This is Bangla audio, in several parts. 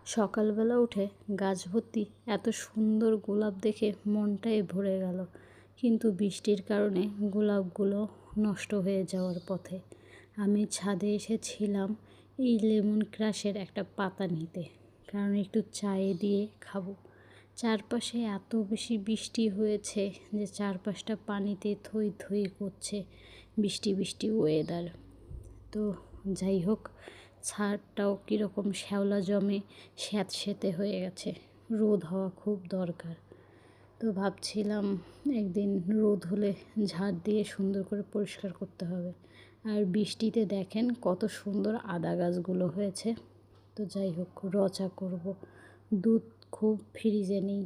সকালবেলা উঠে গাছ ভর্তি এত সুন্দর গোলাপ দেখে মনটাই ভরে গেল, কিন্তু বৃষ্টির কারণে গোলাপগুলো নষ্ট হয়ে যাওয়ার পথে। আমি ছাদে এসেছিলাম এই লেমন ক্রাশের একটা পাতা নিতে, কারণ একটু চায়ে দিয়ে খাবো। চারপাশে এত বেশি বৃষ্টি হয়েছে যে চারপাশটা পানিতে থই থই করছে, বৃষ্টি বৃষ্টি ওয়েদার। তো যাই হোক, ছাদটাও কীরকম শ্যাওলা জমে স্যাঁতসেঁতে হয়ে গেছে, রোদ হওয়া খুব দরকার। তো ভাবছিলাম একদিন রোদ হলে ঝাড় দিয়ে সুন্দর করে পরিষ্কার করতে হবে। আর বৃষ্টিতে দেখেন কত সুন্দর আদা গাছগুলো হয়েছে। তো যাই হোক, রচা করব। দুধ খুব ফ্রিজে নেই,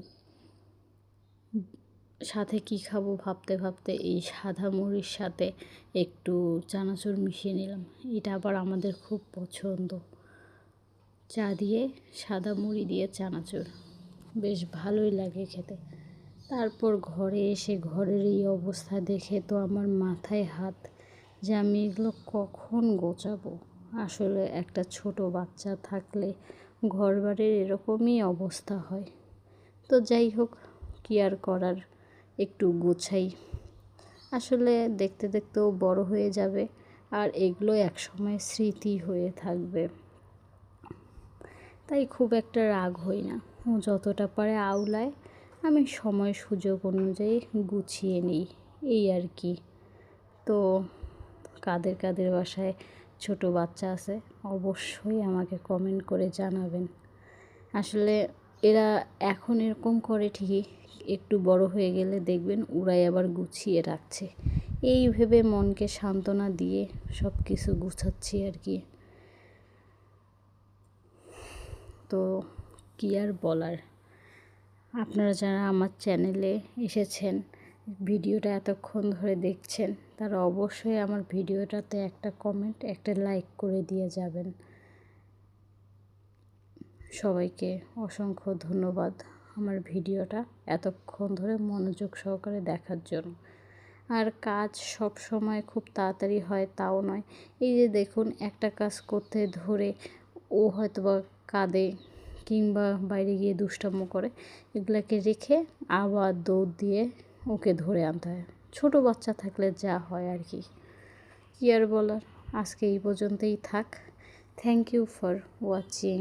সাথে কি খাবো ভাবতে ভাবতে এই সাদা মুড়ির সাথে একটু চানাচুর মিশিয়ে নিলাম। এটা আবার আমাদের খুব পছন্দ, চা দিয়ে সাদা মুড়ি দিয়ে চানাচুর, বেশ ভালোই লাগে খেতে। তারপর ঘরে এসে ঘরের এই অবস্থা দেখে তো আমার মাথায় হাত, যে আমি এগুলো কখন গোছাবো। আসলে একটা ছোট বাচ্চা থাকলে ঘরবাড়ির এরকমই অবস্থা হয়। তো যাই হোক, কি আর করার, একটু গোছাই। আসলে দেখতে দেখতেও বড় হয়ে যাবে, আর এগুলো একসময় স্মৃতি হয়ে থাকবে। তাই খুব একটা রাগ হই না, ও যতটা পারে আওলায়, আমি সময় সুযোগ অনুযায়ী গুছিয়ে নিই, এই আর কি। তো কাদের কাদের বাসায় ছোট বাচ্চা আছে অবশ্যই আমাকে কমেন্ট করে জানাবেন। আসলে এরা এখন এরকম করে ঠিকই, একটু বড় হয়ে গেলে দেখবেন ওরাই আবার গুছিয়ে রাখছে। এই ভেবে মনকে সান্ত্বনা দিয়ে সব কিছু গুছাচ্ছি আর কি। তো কী আর বলার, আপনারা যারা আমার চ্যানেলে এসেছেন, ভিডিওটা এতক্ষণ ধরে দেখছেন, তারা অবশ্যই আমার ভিডিওটাতে একটা কমেন্ট, একটা লাইক করে দিয়ে যাবেন। সবাইকে অসংখ্য ধন্যবাদ আমার ভিডিওটা এতক্ষণ ধরে মনোযোগ সহকারে দেখার জন্য। আর কাজ সব সময় খুব তাড়াতাড়ি হয় তাও নয়। এই যে দেখুন, একটা কাজ করতে ধরে ও হয়তো বা কাঁদে কিংবা বাইরে গিয়ে দুষ্টাম্য করে, এগুলাকে রেখে আবার দৌড় দিয়ে ওকে ধরে আনতে হয়। ছোট বাচ্চা থাকলে যা হয় আর কি। কী আর বলার, আজকে এই পর্যন্তই থাক। Thank you for watching.